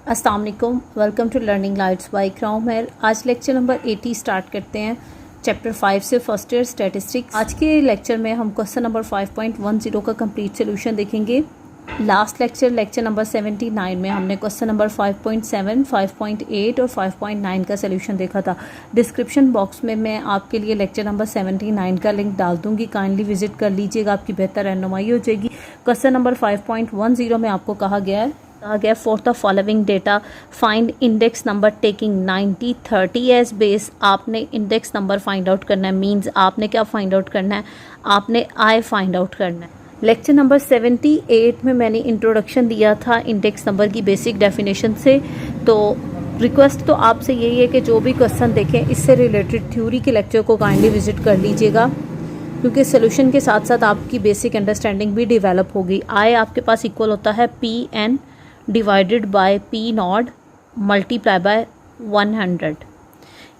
अस्सलाम वालेकुम, welcome to learning lights by Ikram है। आज लेक्चर नंबर 80 स्टार्ट करते हैं चैप्टर 5 से फर्स्ट ईयर स्टैटिस्टिक्स। आज के लेक्चर में हम क्वेश्चन नंबर 5.10 का कंप्लीट सोल्यूशन देखेंगे। लास्ट लेक्चर नंबर 79 में हमने क्वेश्चन नंबर 5.7, 5.8 और 5.9 का सोल्यूशन देखा था। डिस्क्रिप्शन बॉक्स में मैं आपके लिए लेक्चर नंबर 79 का लिंक डाल दूंगी, काइंडली विजिट कर लीजिएगा, आपकी बेहतर रहनुमाई हो जाएगी। क्वेश्चन नंबर 5.10 में आपको कहा गया for the following data find index number taking 90, 30 as base. आपने इंडेक्स नंबर फाइंड आउट करना है, मींस आपने क्या फाइंड आउट करना है, आपने आई फाइंड आउट करना है। लेक्चर नंबर 78 में मैंने इंट्रोडक्शन दिया था इंडेक्स नंबर की बेसिक डेफिनेशन से। तो रिक्वेस्ट तो आपसे यही है कि जो भी क्वेश्चन देखें इससे रिलेटेड थ्योरी के लेक्चर को काइंडली विजिट कर लीजिएगा, क्योंकि सोल्यूशन के साथ साथ आपकी बेसिक अंडरस्टैंडिंग भी डेवलप होगी। आई आपके पास इक्वल होता है Pn divided by P not multiply by 100।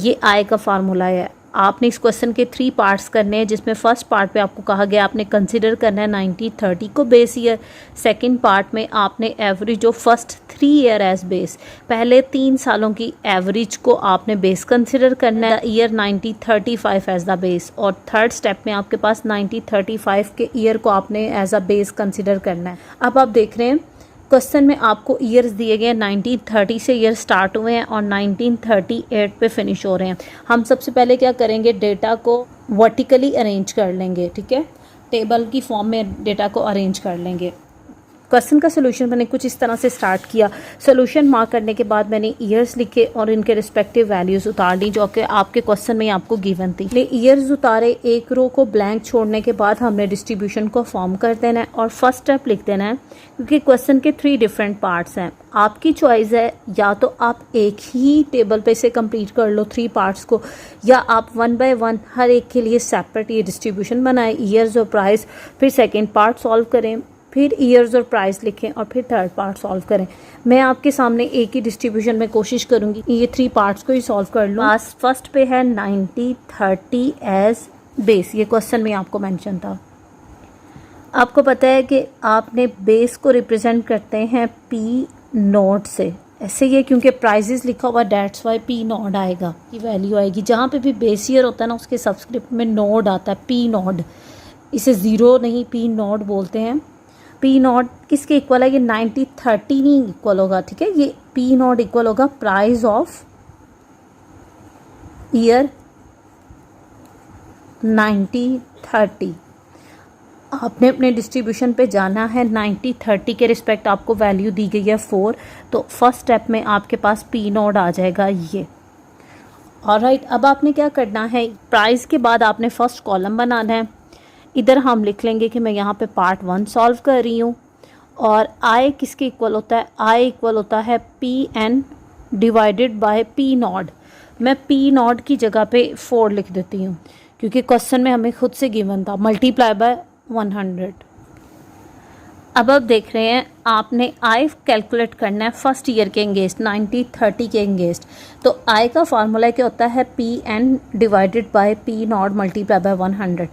ये आई का फार्मूला है। आपने इस क्वेश्चन के 3 पार्ट्स करने हैं, जिसमें फर्स्ट पार्ट पे आपको कहा गया आपने कंसिडर करना है 90, 30 को बेस ईयर। सेकंड पार्ट में आपने average of first 3 year as base, पहले 3 सालों की एवरेज को आपने बेस कंसिडर करना है, ईयर 90, 35 एज द बेस। और थर्ड स्टेप में आपके पास 90, 35 के ईयर को आपने एज अ बेस कंसिडर करना है। अब आप देख रहे हैं क्वेश्चन में आपको ईयर्स दिए गए हैं, 1930 से ईयर स्टार्ट हुए हैं और 1938 पे फिनिश हो रहे हैं। हम सबसे पहले क्या करेंगे, डेटा को वर्टिकली अरेंज कर लेंगे, ठीक है, टेबल की फॉर्म में डेटा को अरेंज कर लेंगे। क्वेश्चन का सोल्यूशन मैंने कुछ इस तरह से स्टार्ट किया। सोल्यूशन मार्क करने के बाद मैंने ईयर्स लिखे और इनके रिस्पेक्टिव वैल्यूज़ उतार ली, जो कि आपके क्वेश्चन में आपको गिवन थी। ईयर्स उतारे, एक रो को ब्लैंक छोड़ने के बाद हमने डिस्ट्रीब्यूशन को फॉर्म कर देना है और फर्स्ट स्टेप लिख देना है, क्योंकि क्वेश्चन के 3 डिफरेंट पार्ट्स हैं। आपकी चॉइस है, या तो आप एक ही टेबल पे से कंप्लीट कर लो 3 पार्ट्स को, या आप 1 बाय 1 हर एक के लिए सेपरेट ये डिस्ट्रीब्यूशन बनाएं, ईयर्स और प्राइस, फिर सेकेंड पार्ट सॉल्व करें, फिर ईयर्स और प्राइस लिखें और फिर थर्ड पार्ट सॉल्व करें। मैं आपके सामने एक ही डिस्ट्रीब्यूशन में कोशिश करूंगी ये 3 पार्ट्स को ही सॉल्व कर लूँ। फर्स्ट पे है 90, 30 एज बेस, ये क्वेश्चन में आपको मेंशन था। आपको पता है कि आपने बेस को रिप्रेजेंट करते हैं P नोट से, ऐसे ही है क्योंकि प्राइजेस लिखा हुआ, डेट्स वाई P नोट आएगा, की वैल्यू आएगी। जहाँ पे भी बेस ईयर होता है ना, उसके सबस्क्रिप्ट में नोड आता है, P नोट। इसे 0 नहीं, P नोट बोलते हैं। P नॉट किसके इक्वल है, ये 90, 30 नहीं इक्वल होगा, ठीक है, ये P नॉट इक्वल होगा प्राइस ऑफ ईयर 90, 30। आपने अपने डिस्ट्रीब्यूशन पे जाना है, 90, 30 के रिस्पेक्ट आपको वैल्यू दी गई है 4, तो फर्स्ट स्टेप में आपके पास P नॉट आ जाएगा ये। ऑलराइट, अब आपने क्या करना है, प्राइस के बाद आपने फर्स्ट कॉलम बनाना है। इधर हम लिख लेंगे कि मैं यहाँ पे पार्ट 1 सॉल्व कर रही हूँ, और आई किसके इक्वल होता है, आई इक्वल होता है Pn divided by P not. मैं P नॉट की जगह पे 4 लिख देती हूँ, क्योंकि क्वेश्चन में हमें खुद से गिवन था, मल्टीप्लाई बाय 100। अब आप देख रहे हैं आपने आई कैलकुलेट करना है फर्स्ट ईयर के एंगेस्ट, 90, 30 के एंगेस्ट। तो आई का फार्मूला क्या होता है, Pn divided by P not multiply by 100।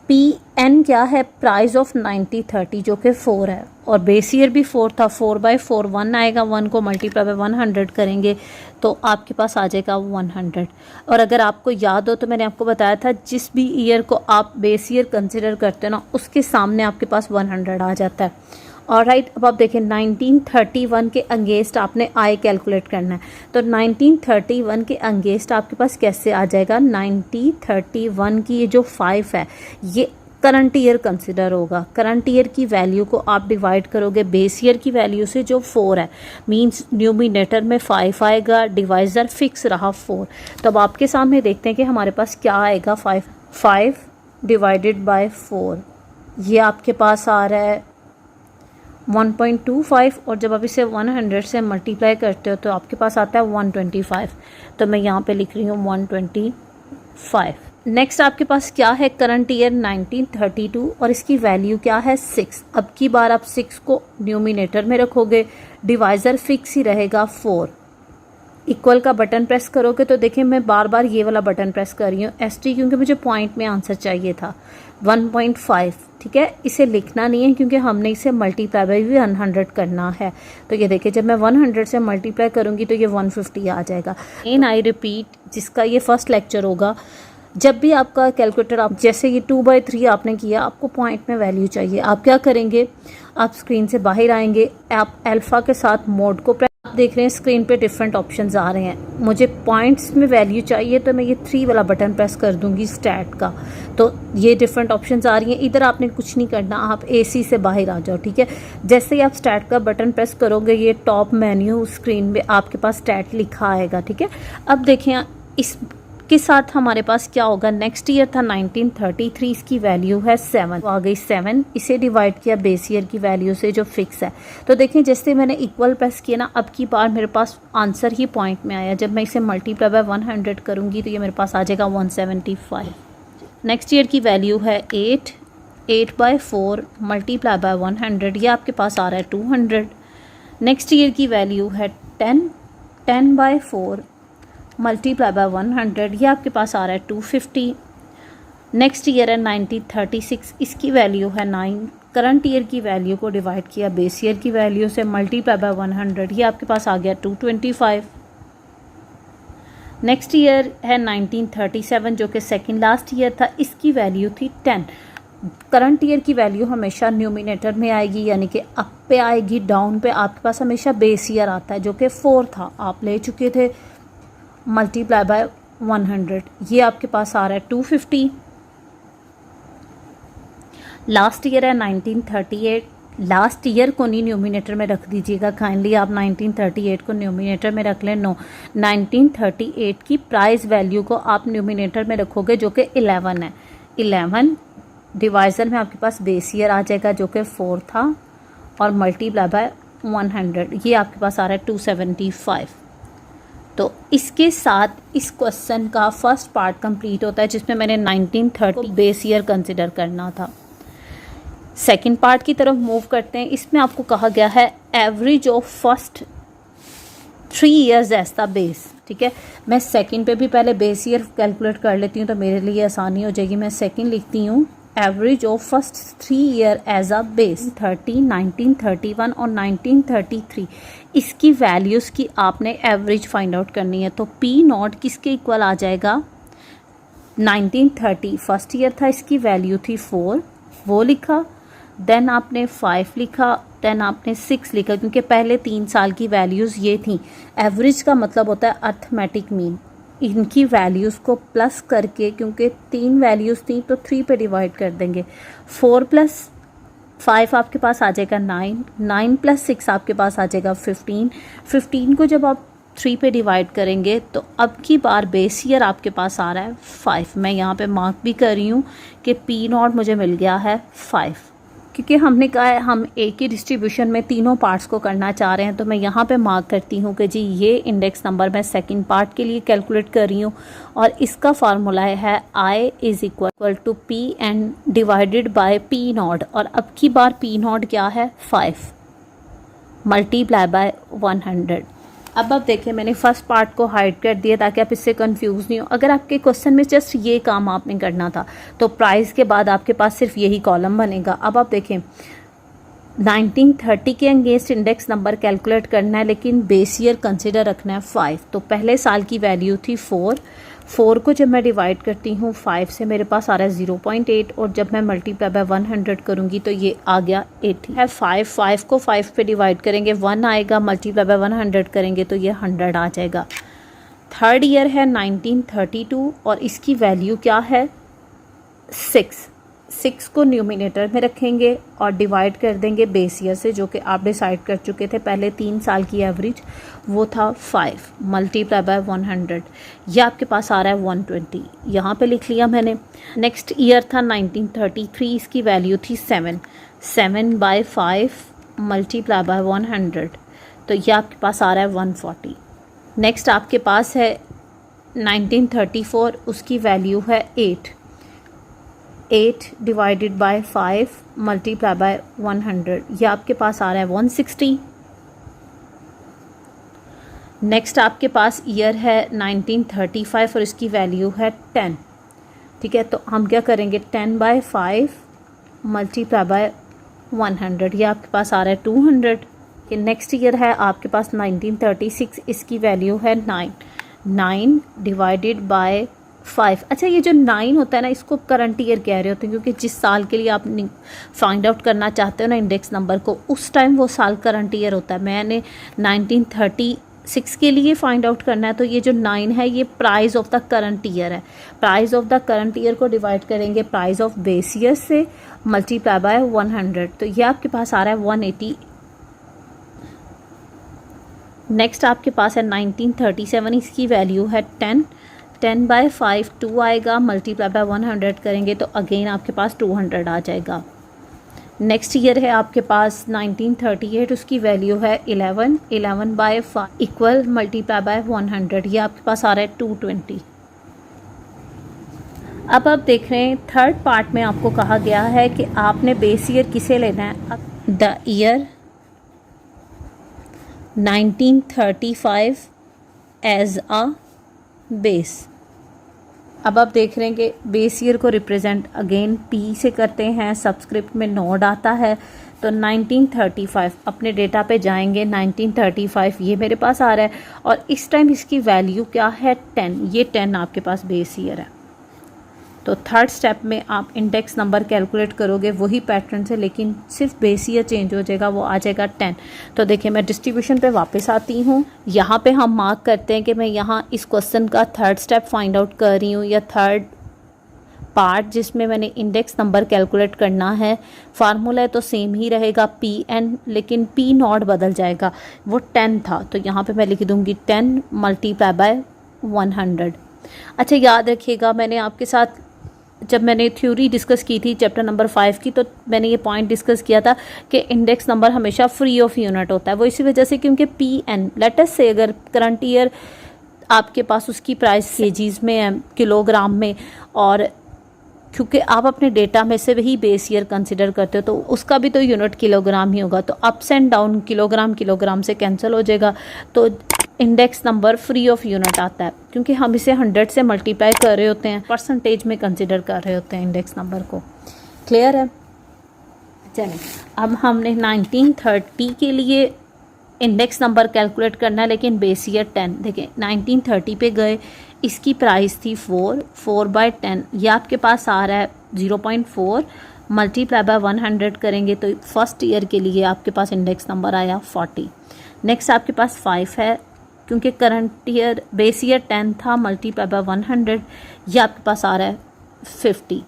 Pn क्या है, प्राइस ऑफ 90, 30 जो कि 4 है, और बेस ईयर भी 4 था, 4 बाय 4 1 आएगा, 1 को मल्टीप्लाई बाय 100 करेंगे तो आपके पास आ जाएगा 100। और अगर आपको याद हो तो मैंने आपको बताया था, जिस भी ईयर को आप बेस ईयर कंसिडर करते हो ना, उसके सामने आपके पास 100 आ जाता है। ऑलराइट, अब आप देखें 1931 के अंगेस्ट आपने आई कैलकुलेट करना है, तो 1931 के अंगेस्ट आपके पास कैसे आ जाएगा, 1931 की ये जो 5 है ये करंट ईयर कंसिडर होगा। करंट ईयर की वैल्यू को आप डिवाइड करोगे बेस ईयर की वैल्यू से जो 4 है, मींस न्यूमिनेटर में 5 आएगा, डिवाइजर फिक्स रहा 4। तो अब आपके सामने देखते हैं कि हमारे पास क्या आएगा, 5 डिवाइडेड बाय 4, ये आपके पास आ रहा है 1.25, और जब आप इसे 100 से मल्टीप्लाई करते हो तो आपके पास आता है 125। तो मैं यहाँ पे लिख रही हूँ 125। नेक्स्ट आपके पास क्या है, करंट ईयर 1932 और इसकी वैल्यू क्या है 6। अब की बार आप 6 को न्यूमिनेटर में रखोगे, डिवाइज़र फिक्स ही रहेगा 4। इक्वल का बटन प्रेस करोगे तो देखिए मैं बार बार ये वाला बटन प्रेस कर रही हूँ ST, क्योंकि मुझे पॉइंट में आंसर चाहिए था 1.5। ठीक है, इसे लिखना नहीं है क्योंकि हमने इसे मल्टीप्लाई बाई भी 100 करना है। तो ये देखिए जब मैं 100 से मल्टीप्लाई करूँगी तो ये 150 आ जाएगा। इन आई रिपीट, जिसका ये फर्स्ट लेक्चर होगा, जब भी आपका कैलकुलेटर, आप जैसे ये 2/3 आपने किया, आपको पॉइंट में वैल्यू चाहिए, आप क्या करेंगे, आप स्क्रीन से बाहर आएंगे, आप अल्फ़ा के साथ मोड को आप देख रहे हैं स्क्रीन पे डिफरेंट ऑप्शंस आ रहे हैं। मुझे पॉइंट्स में वैल्यू चाहिए तो मैं ये 3 वाला बटन प्रेस कर दूंगी स्टैट का, तो ये डिफरेंट ऑप्शंस आ रही हैं। इधर आपने कुछ नहीं करना, आप AC से बाहर आ जाओ। ठीक है, जैसे ही आप स्टैट का बटन प्रेस करोगे ये टॉप मेन्यू स्क्रीन में आपके पास स्टैट लिखा आएगा। ठीक है, अब देखें इस के साथ हमारे पास क्या होगा, नेक्स्ट ईयर था 1933, इसकी वैल्यू है 7, आ गई 7, इसे डिवाइड किया बेस ईयर की वैल्यू से जो फिक्स है। तो देखें जैसे मैंने इक्वल प्रेस किया ना, अब की बार मेरे पास आंसर ही पॉइंट में आया। जब मैं इसे मल्टीप्लाई बाय 100 करूँगी तो ये मेरे पास आ जाएगा 175। नेक्स्ट ईयर की वैल्यू है 8, 8/4 मल्टीप्लाई बाय 100, ये आपके पास आ रहा है 200। नेक्स्ट ईयर की वैल्यू है 10, 10/4 मल्टीप्लाई बाय 100, ये आपके पास आ रहा है 250। नेक्स्ट ईयर है 1936, इसकी वैल्यू है 9। करंट ईयर की वैल्यू को डिवाइड किया बेस ईयर की वैल्यू से, मल्टीप्लाई बाय 100, ये आपके पास आ गया 225। नेक्स्ट ईयर है 1937 जो कि सेकंड लास्ट ईयर था, इसकी वैल्यू थी 10। करंट ईयर की वैल्यू हमेशा न्यूमिनेटर में आएगी, यानी कि अप पे आएगी, डाउन पे आपके पास हमेशा बेस ईयर आता है जो कि 4 था, आप ले चुके थे, मल्टीप्लाई बाय 100, ये आपके पास आ रहा है 250। लास्ट ईयर है 1938, लास्ट ईयर को नहीं न्यूमिनेटर में रख दीजिएगा काइंडली, आप 1938 को न्यूमिनेटर में रख लें। नो, 1938 की प्राइस वैल्यू को आप न्यूमिनेटर में रखोगे जो कि 11 है। 11 डिवाइजर में आपके पास बेस ईयर आ जाएगा जो कि 4 था, और मल्टीप्लाई बाय 100, ये आपके पास आ रहा है 275। तो इसके साथ इस क्वेश्चन का फर्स्ट पार्ट कंप्लीट होता है जिसमें मैंने 1930 बेस ईयर कंसिडर करना था। सेकंड पार्ट की तरफ मूव करते हैं। इसमें आपको कहा गया है average of first 3 years as the base. ठीक है, मैं सेकंड पे भी पहले बेस ईयर कैलकुलेट कर लेती हूँ तो मेरे लिए आसानी हो जाएगी। मैं सेकंड लिखती हूँ average of first 3 year as a base, 30, 1931 और 1933, इसकी वैल्यूज़ की आपने एवरेज फाइंड आउट करनी है। तो P0 किसके इक्वल आ जाएगा, 1930 फर्स्ट ईयर था, इसकी वैल्यू थी 4, वो लिखा, देन आपने 5 लिखा, देन आपने 6 लिखा, क्योंकि पहले 3 साल की वैल्यूज़ ये थी। एवरेज का मतलब होता है अर्थमेटिक मीन, इनकी वैल्यूज़ को प्लस करके, क्योंकि 3 वैल्यूज़ थी तो 3 पे डिवाइड कर देंगे। 4 + 5 आपके पास आ जाएगा 9, 9 + 6 आपके पास आ जाएगा 15। 15 को जब आप 3 पे डिवाइड करेंगे तो अब की बार बेस ईयर आपके पास आ रहा है 5। मैं यहाँ पे मार्क भी कर रही हूँ कि P0 मुझे मिल गया है 5, क्योंकि हमने कहा है हम एक ही डिस्ट्रीब्यूशन में तीनों पार्ट्स को करना चाह रहे हैं। तो मैं यहाँ पे मार्क करती हूँ कि जी ये इंडेक्स नंबर मैं सेकंड पार्ट के लिए कैलकुलेट कर रही हूँ, और इसका फार्मूला है I = P(n) divided by P0, और अब की बार P0 क्या है 5 मल्टीप्लाई बाय 100। अब आप देखें मैंने फर्स्ट पार्ट को हाइड कर दिया ताकि आप इससे कंफ्यूज नहीं हो। अगर आपके क्वेश्चन में जस्ट ये काम आपने करना था तो प्राइस के बाद आपके पास सिर्फ यही कॉलम बनेगा। अब आप देखें 1930 के अगेंस्ट इंडेक्स नंबर कैलकुलेट करना है, लेकिन बेस ईयर कंसिडर रखना है 5। तो पहले साल की वैल्यू थी 4, 4 को जब मैं डिवाइड करती हूँ 5 से मेरे पास आ रहा है 0.8, और जब मैं मल्टीप्लाई बाय 100 करूँगी तो ये आ गया 80 है। 5 को 5 पे डिवाइड करेंगे 1 आएगा, मल्टीप्लाई बाय 100 करेंगे तो ये 100 आ जाएगा। थर्ड ईयर है 1932 और इसकी वैल्यू क्या है 6। 6 को न्यूमिनेटर में रखेंगे और डिवाइड कर देंगे बेस ईयर से, जो कि आप डिसाइड कर चुके थे पहले 3 साल की एवरेज, वो था 5 मल्टीप्लाई बाय 100, ये आपके पास आ रहा है 120, यहाँ पे लिख लिया मैंने। नेक्स्ट ईयर था 1933, इसकी वैल्यू थी 7, 7/5 मल्टीप्लाई बाय 100, तो ये आपके पास आ रहा है 140। नेक्स्ट आपके पास है 1934, उसकी वैल्यू है 8, 8 डिवाइडेड बाय 5 मल्टीप्लाई बाय 100, ये आपके पास आ रहा है 160। नेक्स्ट आपके पास ईयर है 1935 और इसकी वैल्यू है 10, ठीक है। तो हम क्या करेंगे 10/5 मल्टीप्लाई बाय 100, ये आपके पास आ रहा है 200। कि नेक्स्ट ईयर है आपके पास 1936, इसकी वैल्यू है 9 डिवाइडेड बाय 5। अच्छा, ये जो 9 होता है ना, इसको करंट ईयर कह रहे होते हैं, क्योंकि जिस साल के लिए आप फाइंड आउट करना चाहते हो ना इंडेक्स नंबर को, उस टाइम वो साल करंट ईयर होता है। मैंने 1936 के लिए फाइंड आउट करना है, तो ये जो 9 है ये price of the current year है। Price of the current year को डिवाइड करेंगे प्राइस ऑफ बेस ईयर से, मल्टीप्लाई बाय 100, तो ये आपके पास आ रहा है 180। नेक्स्ट आपके पास है 1937, इसकी वैल्यू है 10/5 2 आएगा, मल्टीप्लाई बाय 100 करेंगे तो अगेन आपके पास 200 आ जाएगा। नेक्स्ट ईयर है आपके पास 1938, उसकी वैल्यू है 11/5 इक्वल मल्टीप्लाई बाय 100, ये आपके पास आ रहा है 220। अब आप देख रहे हैं थर्ड पार्ट में आपको कहा गया है कि आपने बेस ईयर किसे लेना है, the year 1935 as a base. अब आप देख रहे हैं कि बेस ईयर को रिप्रेजेंट अगेन पी से करते हैं, सबस्क्रिप्ट में नोड आता है, तो 1935 अपने डेटा पे जाएंगे, 1935 ये मेरे पास आ रहा है और इस टाइम इसकी वैल्यू क्या है 10, ये 10 आपके पास बेस ईयर है। तो थर्ड स्टेप में आप इंडेक्स नंबर कैलकुलेट करोगे वही पैटर्न से, लेकिन सिर्फ बेस ईयर चेंज हो जाएगा, वो आ जाएगा 10। तो देखिए मैं डिस्ट्रीब्यूशन पे वापस आती हूँ, यहाँ पे हम मार्क करते हैं कि मैं यहाँ इस क्वेश्चन का थर्ड स्टेप फाइंड आउट कर रही हूँ, या थर्ड पार्ट जिसमें मैंने इंडेक्स नंबर कैलकुलेट करना है। फार्मूला तो सेम ही रहेगा PN, लेकिन P नॉट बदल जाएगा, वो 10 था, तो यहाँ पे मैं लिख दूँगी 10 मल्टीप्लाई बाय 100। अच्छा याद रखिएगा, मैंने आपके साथ जब मैंने थ्योरी डिस्कस की थी चैप्टर नंबर 5 की, तो मैंने ये पॉइंट डिस्कस किया था कि इंडेक्स नंबर हमेशा फ्री ऑफ यूनिट होता है। वो इसी वजह से क्योंकि PN लेटेस्ट से अगर करंट ईयर आपके पास उसकी प्राइस केजीज में है, किलोग्राम में, और क्योंकि आप अपने डेटा में से वही बेस ईयर कंसिडर करते हो तो उसका भी तो यूनिट किलोग्राम ही होगा, तो अप्स एंड डाउन किलोग्राम से कैंसिल हो जाएगा, तो index number free of unit आता है, क्योंकि हम इसे 100 से मल्टीप्लाई कर रहे होते हैं, परसेंटेज में कंसिडर कर रहे होते हैं इंडेक्स नंबर को। क्लियर है? चलिए अब हमने 1930 के लिए इंडेक्स नंबर कैलकुलेट करना है, लेकिन बेस ईयर 10। देखें 1930 पे गए, इसकी प्राइस थी 4/10, ये आपके पास आ रहा है 0.4 मल्टीप्लाई बाय 100 करेंगे तो फर्स्ट ईयर के लिए आपके पास इंडेक्स नंबर आया 40। नेक्स्ट आपके पास 5 है, क्योंकि करंट ईयर बेस ईयर 10 था, मल्टीप्लाई बाय 100, ये आपके पास आ रहा है 50।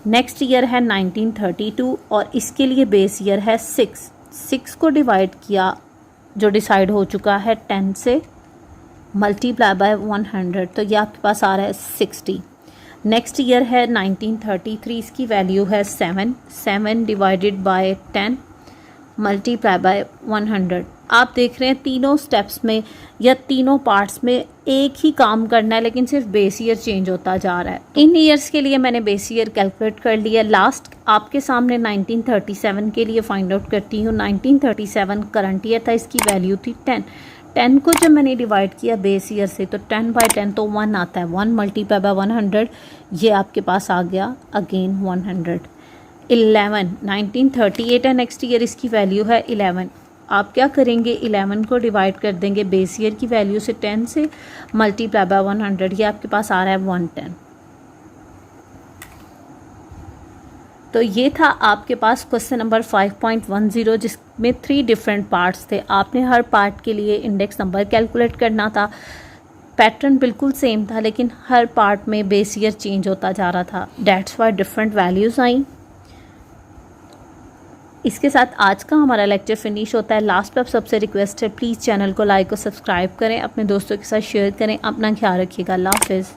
नेक्स्ट ईयर है 1932 और इसके लिए बेस ईयर है 6 को डिवाइड किया जो डिसाइड हो चुका है 10 से, मल्टीप्लाई बाय 100, तो ये आपके पास आ रहा है 60। नेक्स्ट ईयर है 1933, इसकी वैल्यू है 7 डिवाइडेड बाय 10 मल्टीप्लाई बाय 100। आप देख रहे हैं तीनों स्टेप्स में या तीनों पार्ट्स में एक ही काम करना है, लेकिन सिर्फ बेस ईयर चेंज होता जा रहा है। इन ईयर्स के लिए मैंने बेस ईयर कैलकुलेट कर लिया। लास्ट आपके सामने 1937 के लिए फाइंड आउट करती हूँ। 1937 करंट ईयर था, इसकी वैल्यू थी 10 को जब मैंने डिवाइड किया बेस ईयर से तो 10/10 तो 1 आता है, 1 मल्टीप्लाई बाय 100, ये आपके पास आ गया अगेन 100। 11 1938 है नेक्स्ट ईयर, इसकी वैल्यू है 11। आप क्या करेंगे 11 को डिवाइड कर देंगे बेस ईयर की वैल्यू से 10 से, मल्टीप्लाई बाय 100, ये आपके पास आ रहा है 110। तो ये था आपके पास क्वेश्चन नंबर 5.10 जिसमें 3 डिफरेंट पार्ट्स थे। आपने हर पार्ट के लिए इंडेक्स नंबर कैलकुलेट करना था। पैटर्न बिल्कुल सेम था, लेकिन हर पार्ट में बेस ईयर चेंज होता जा रहा था, डेट्स वाई डिफरेंट वैल्यूज़ आई। इसके साथ आज का हमारा लेक्चर फिनिश होता है। लास्ट पे आप सबसे रिक्वेस्ट है, प्लीज़ चैनल को लाइक और सब्सक्राइब करें, अपने दोस्तों के साथ शेयर करें। अपना ख्याल रखिएगा। अल्लाह हाफ़िज़।